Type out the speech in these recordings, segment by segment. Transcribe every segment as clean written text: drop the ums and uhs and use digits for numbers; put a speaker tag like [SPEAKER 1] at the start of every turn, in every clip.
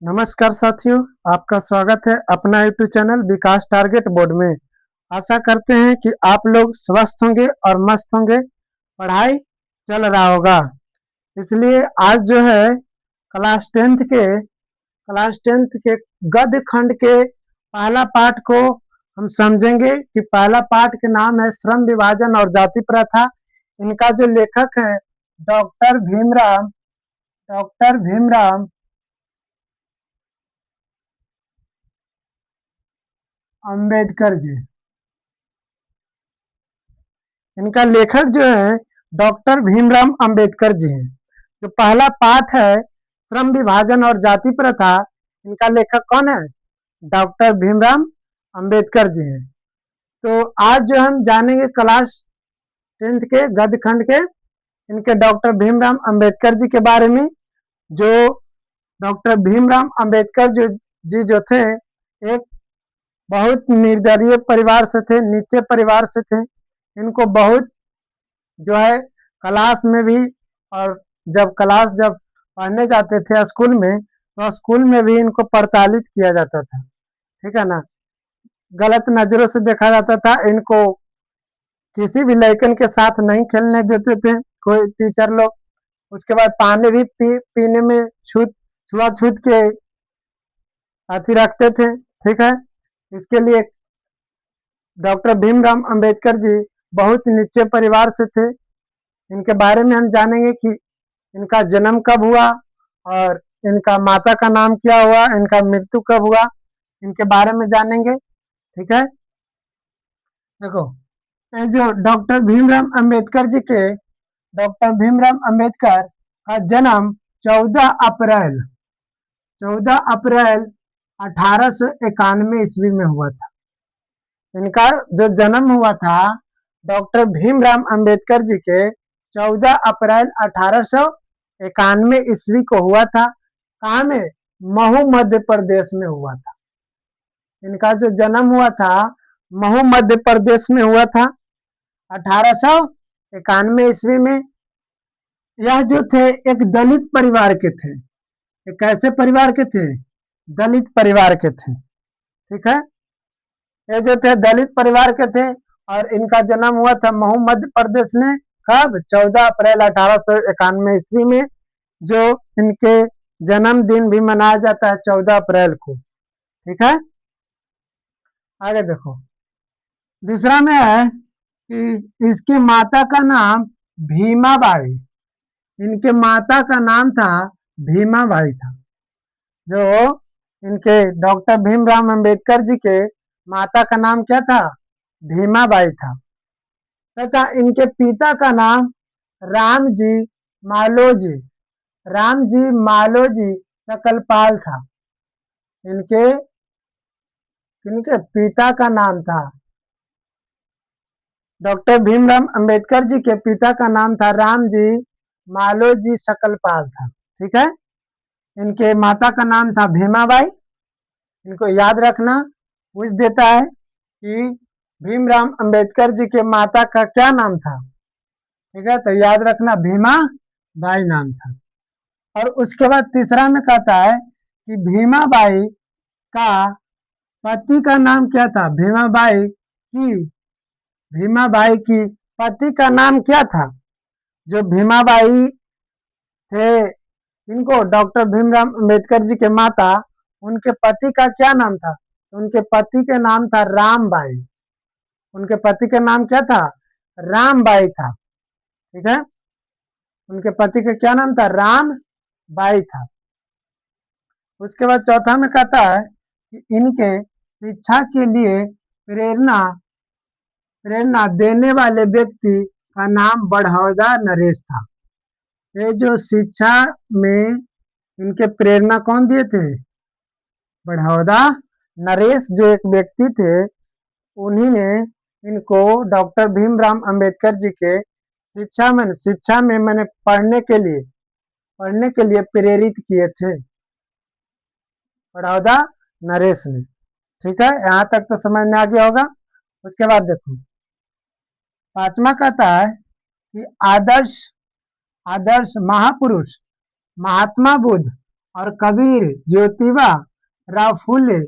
[SPEAKER 1] नमस्कार साथियों, आपका स्वागत है अपना यूट्यूब चैनल विकास टारगेट बोर्ड में। आशा करते हैं कि आप लोग स्वस्थ होंगे और मस्त होंगे। पढ़ाई चल रहा होगा, इसलिए आज जो है क्लास टेंथ के गद्य खंड के पहला पाठ को हम समझेंगे कि पहला पाठ के नाम है श्रम विभाजन और जाति प्रथा। इनका जो लेखक है डॉक्टर भीमराव अंबेडकर जी। इनका लेखक जो है डॉक्टर भीमराव अंबेडकर जी हैं। जो पहला पाठ है श्रम विभाजन और जाति प्रथा, इनका लेखक कौन है? डॉक्टर भीमराव अंबेडकर जी हैं। तो आज जो हम जानेंगे क्लास टेंथ के गद्य खंड के इनके डॉक्टर भीमराव अंबेडकर जी के बारे में। जो डॉक्टर भीमराव अंबेडकर जो थे, एक बहुत निर्दलीय परिवार से थे, नीचे परिवार से थे। इनको बहुत जो है क्लास में भी, और जब पढ़ने जाते थे स्कूल में, तो स्कूल में भी इनको प्रताड़ित किया जाता था। ठीक है ना, गलत नजरों से देखा जाता था। इनको किसी भी लड़कन के साथ नहीं खेलने देते थे कोई टीचर लोग। उसके बाद पानी भी पीने में छुआछूत के अति रखते थे। ठीक है, इसके लिए डॉक्टर भीमराव अंबेडकर जी बहुत नीचे परिवार से थे। इनके बारे में हम जानेंगे कि इनका जन्म कब हुआ और इनका माता का नाम क्या हुआ, इनका मृत्यु कब हुआ, इनके बारे में जानेंगे। ठीक है, देखो, ये जो डॉक्टर भीमराव अंबेडकर का जन्म 14 अप्रैल 1891 में हुआ था। इनका जो जन्म हुआ था डॉक्टर भीमराव अंबेडकर जी के 14 अप्रैल 1891 को हुआ था। कहाँ में? महू मध्य प्रदेश में हुआ था। इनका जो जन्म हुआ था महू मध्य प्रदेश में हुआ था 1891 में। यह जो थे एक दलित परिवार के थे। एक कैसे परिवार के थे? दलित परिवार के थे। ठीक है, ये जो थे दलित परिवार के थे और इनका जन्म हुआ था महू मध्य प्रदेश में। कब? 14 अप्रैल 1891 में। जो इनके जन्मदिन भी मनाया जाता है 14 अप्रैल को। ठीक है, आगे देखो, दूसरा में है कि इसकी माता का नाम भीमाबाई। इनके माता का नाम था भीमाबाई था। जो इनके डॉक्टर भीमराव अंबेडकर जी के माता का नाम क्या था? भीमाबाई था। तथा इनके पिता का नाम रामजी मालोजी रामजी मालोजी सकलपाल था। इनके इनके पिता का नाम था, डॉक्टर भीमराव अंबेडकर जी के पिता का नाम था रामजी मालोजी सकलपाल था। ठीक है, इनके माता का नाम था भीमाबाई। इनको याद रखना पूछ देता है कि भीमराव अंबेडकर जी के माता का क्या नाम था। ठीक है, तो याद रखना भीमा बाई नाम था। और उसके बाद तीसरा में कहता है कि का पति का नाम क्या था? भीमाबाई की पति का नाम क्या था? जो भीमाबाई थे, इनको डॉक्टर भीमराव अंबेडकर जी के माता, उनके पति का क्या नाम था? उनके पति के नाम था रामबाई। उनके पति का नाम क्या था? रामबाई था। ठीक है, उनके पति का क्या नाम था? राम बाई था। उसके बाद चौथा में कहता है कि इनके शिक्षा के लिए प्रेरणा प्रेरणा देने वाले व्यक्ति का नाम बढ़ौदा नरेश था। ये जो शिक्षा में इनके प्रेरणा कौन दिए थे? बढ़ौदा नरेश जो एक व्यक्ति थे, उन्हीं ने इनको डॉक्टर भीमराव अंबेडकर जी के शिक्षा में मैंने पढ़ने के लिए प्रेरित किए थे, बढ़ौदा नरेश ने। ठीक है, यहाँ तक तो समझ में आ गया होगा। उसके बाद देखो, पांचवा कहता है कि आदर्श आदर्श महापुरुष महात्मा बुद्ध और कबीर ज्योतिबा राव फुले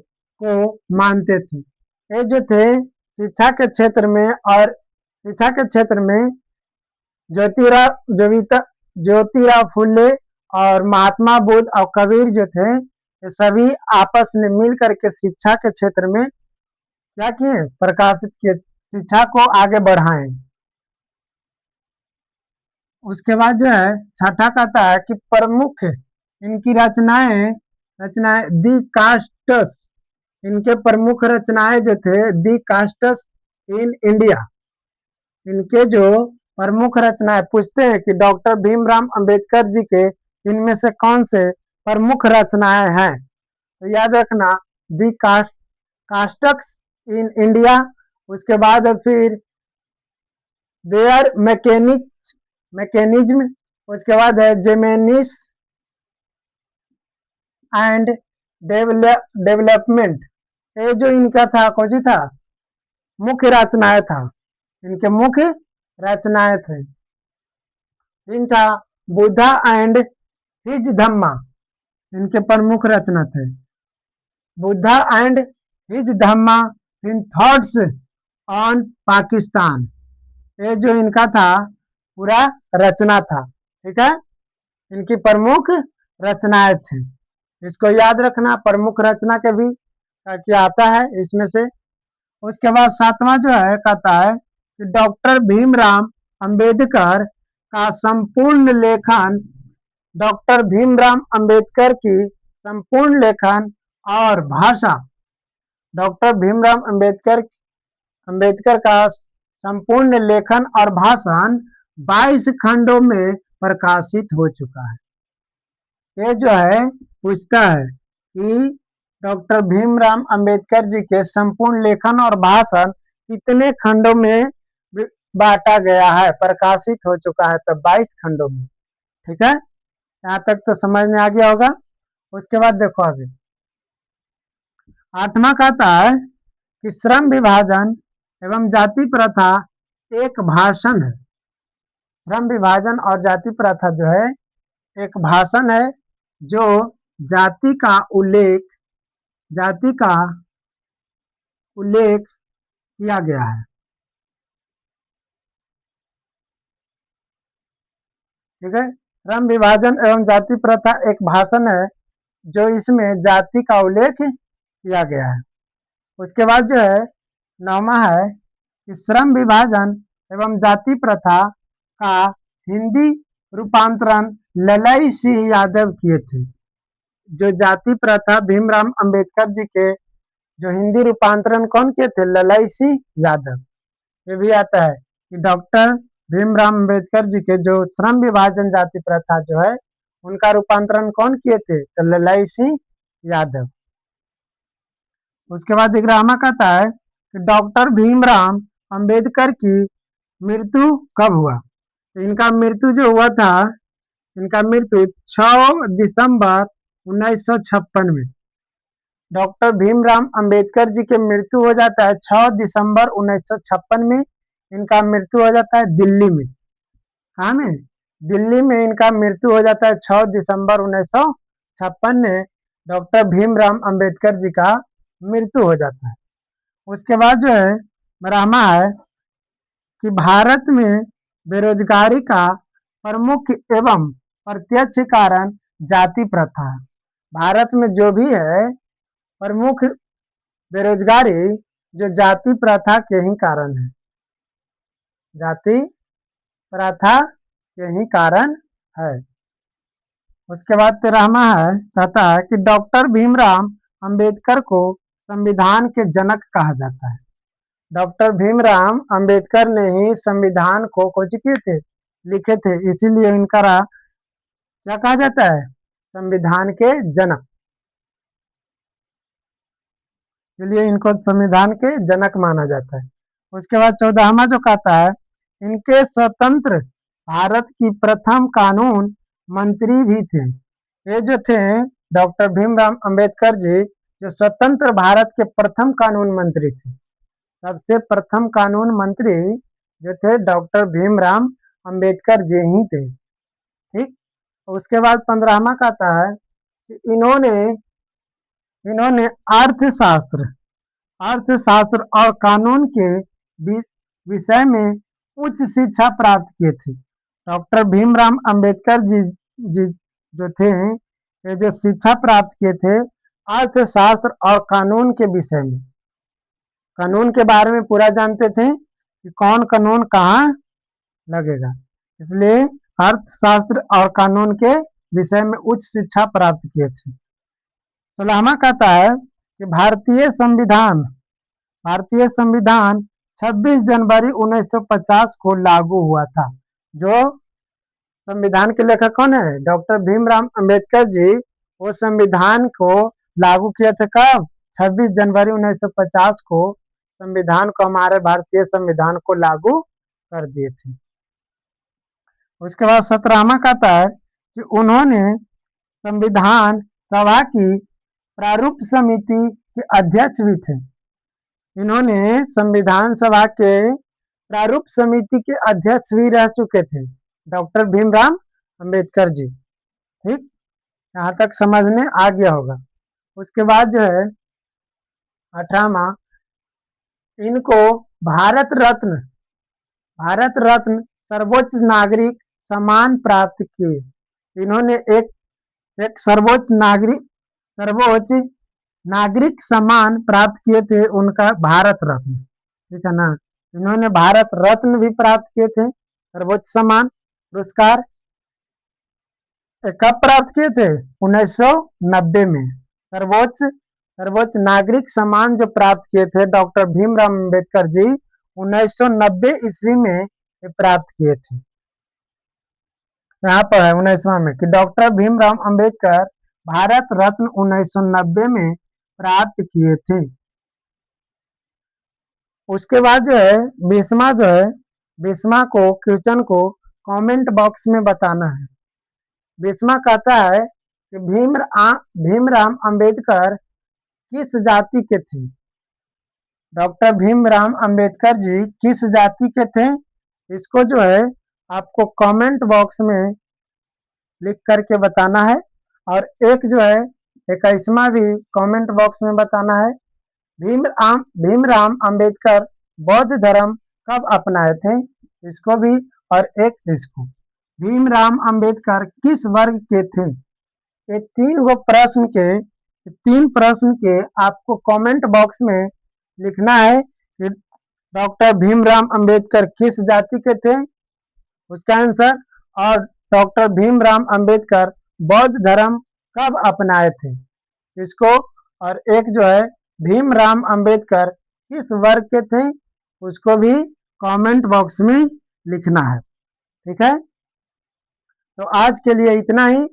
[SPEAKER 1] को मानते थे। ये जो थे शिक्षा के क्षेत्र में और शिक्षा के क्षेत्र में ज्योतिराव फुले और महात्मा बुद्ध और कबीर जो थे ये सभी आपस में मिल करके शिक्षा के क्षेत्र में क्या किए, प्रकाशित किए, शिक्षा को आगे बढ़ाएं। उसके बाद जो है छठा कहता है कि प्रमुख इनकी रचनाएं रचनाएं दी कास्टस, इनके प्रमुख रचनाएं जो थे दी कास्टस इन इंडिया, इनके जो प्रमुख रचनाएं पूछते हैं कि डॉक्टर भीमराव अंबेडकर जी के इनमें से कौन से प्रमुख रचनाएं हैं, तो याद रखना दी कास्टक्स इन इंडिया। उसके बाद फिर देयर मैकेनिज्म, उसके बाद है जेमेनिस एंड डेवलपमेंट। ये जो इनका था कौन सी था, मुख्य रचनाएं था, इनके मुख्य रचनाएं थे। इनका बुद्धा एंड हिज धम्मा, इनके प्रमुख रचना थे Buddha and his Dhamma in thoughts on Pakistan. ये जो इनका था पूरा रचना था, ठीक है, इनकी प्रमुख रचनाएं थी। इसको याद रखना प्रमुख रचना के भी क्या आता है इसमें से। उसके बाद सातवां जो है कहता है कि डॉक्टर भीमराव अंबेडकर का संपूर्ण लेखन, डॉक्टर भीमराव अंबेडकर की संपूर्ण लेखन और भाषा, डॉक्टर भीमराव अंबेडकर का संपूर्ण लेखन और भाषण 22 खंडों में प्रकाशित हो चुका है। ये जो है पूछता है कि डॉक्टर भीमराव अंबेडकर जी के संपूर्ण लेखन और भाषण कितने खंडों में बांटा गया है, प्रकाशित हो चुका है, तो 22 खंडों में। ठीक है, यहाँ तक तो समझ में आ गया होगा। उसके बाद देखो आगे आठवां कहता है कि श्रम विभाजन एवं जाति प्रथा एक भाषण है। श्रम विभाजन और जाति प्रथा जो है एक भाषण है जो जाति का उल्लेख किया गया है। ठीक है, श्रम विभाजन एवं जाति प्रथा एक भाषण है जो इसमें जाति का उल्लेख किया गया है। उसके बाद जो है नौवां है कि श्रम विभाजन एवं जाति प्रथा का हिंदी रूपांतरण ललाई सिंह यादव किए थे। जो जाति प्रथा भीमराव अंबेडकर जी के जो हिंदी रूपांतरण कौन किए थे, ललाई सिंह यादव। ये भी आता है कि डॉक्टर भीमराव अंबेडकर जी के जो श्रम विभाजन जाति प्रथा जो है उनका रूपांतरण कौन किए थे, तो ललाई सिंह यादव। उसके बाद 11वां कहता है कि डॉक्टर भीमराव अंबेडकर की मृत्यु कब हुआ। तो इनका मृत्यु जो हुआ था, इनका मृत्यु 6 दिसंबर 1956 में, डॉक्टर भीमराव अंबेडकर जी की मृत्यु हो जाता है 6 दिसंबर 1956 में। इनका मृत्यु हो जाता है दिल्ली में। कहाँ में, दिल्ली में इनका मृत्यु हो जाता है 6 दिसंबर 1956 में डॉक्टर भीमराव अंबेडकर जी का मृत्यु हो जाता है। उसके बाद जो है 12वां है कि भारत में बेरोजगारी का प्रमुख एवं प्रत्यक्ष कारण जाति प्रथा है। भारत में जो भी है प्रमुख बेरोजगारी जो जाति प्रथा के ही कारण है, जाति प्रथा के ही कारण है। उसके बाद 13वां है कहता है कि डॉक्टर भीमराव अंबेडकर को संविधान के जनक कहा जाता है। डॉक्टर भीमराव अंबेडकर ने ही संविधान को कुछ किए थे, लिखे थे, इसीलिए इनका क्या कहा जाता है, संविधान के जनक, इसलिए इनको संविधान के जनक माना जाता है। उसके बाद 14वां जो कहता है इनके स्वतंत्र भारत की प्रथम कानून मंत्री भी थे। ये जो थे डॉक्टर भीमराव अंबेडकर जी जो स्वतंत्र भारत के प्रथम कानून मंत्री थे, सबसे प्रथम कानून मंत्री जो थे डॉक्टर भीमराव अंबेडकर जी ही थे। ठीक, उसके बाद 15वां कहता है कि इन्होंने अर्थशास्त्र अर्थशास्त्र और कानून के विषय में उच्च शिक्षा प्राप्त किए थे। डॉक्टर भीमराव अंबेडकर जी जो थे, ये जो शिक्षा प्राप्त किए थे अर्थशास्त्र और कानून के विषय में, कानून के बारे में पूरा जानते थे कि कौन कानून कहाँ लगेगा, इसलिए अर्थशास्त्र और कानून के विषय में उच्च शिक्षा प्राप्त किए थे। 16वां कहता है कि भारतीय संविधान 26 जनवरी 1950 को लागू हुआ था। जो संविधान के लेखक कौन है? डॉक्टर भीमराव अंबेडकर जी। वो संविधान को लागू किए थे कब? 26 जनवरी 1950 को संविधान को, हमारे भारतीय संविधान को लागू कर दिए थे। उसके बाद 17वां कहता है कि उन्होंने संविधान सभा की प्रारूप समिति के अध्यक्ष भी थे। इन्होंने संविधान सभा के प्रारूप समिति के अध्यक्ष भी रह चुके थे, डॉक्टर भीमराव अंबेडकर जी। ठीक, यहाँ तक समझने आ गया होगा। उसके बाद जो है 18वां, इनको भारत रत्न सर्वोच्च नागरिक सम्मान प्राप्त किए। इन्होंने एक सर्वोच्च नागरिक सम्मान प्राप्त किए थे, उनका भारत रत्न। ठीक है ना, इन्होंने भारत रत्न भी प्राप्त किए थे, सर्वोच्च सम्मान पुरस्कार। कब प्राप्त किए थे? 1990 में। सर्वोच्च नागरिक सम्मान जो प्राप्त किए थे डॉक्टर भीमराव अंबेडकर जी 1990 ईस्वी में प्राप्त किए थे। यहाँ पर है 19वां में कि डॉक्टर भीमराव अंबेडकर भारत रत्न 1990 में प्राप्त किए थे। उसके बाद जो है 20वां क्वेश्चन को कमेंट बॉक्स में बताना है। 20वां कहता है कि भीमराव अंबेडकर किस जाति के थे? डॉक्टर भीमराव अंबेडकर जी किस जाति के थे? इसको जो है आपको कमेंट बॉक्स में लिख करके बताना है। और एक जो है 21वां भी कमेंट बॉक्स में बताना है। भीमराव अंबेडकर बौद्ध धर्म कब अपनाए थे? इसको भी, और एक इसको, भीमराव अंबेडकर किस वर्ग के थे? ये तीन प्रश्न के आपको कमेंट बॉक्स में लिखना है कि डॉक्टर भीमराव अंबेडकर किस जाति के थे, उसका आंसर, और डॉक्टर भीमराव अंबेडकर बौद्ध धर्म कब अपनाए थे, इसको, और एक जो है भीमराव अंबेडकर किस वर्ग के थे, उसको भी कमेंट बॉक्स में लिखना है। ठीक है, तो आज के लिए इतना ही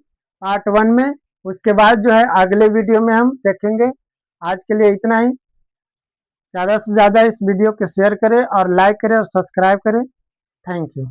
[SPEAKER 1] पार्ट 1 में। उसके बाद जो है अगले वीडियो में हम देखेंगे। आज के लिए इतना ही। ज़्यादा से ज़्यादा इस वीडियो को शेयर करें और लाइक करें और सब्सक्राइब करें। Thank you.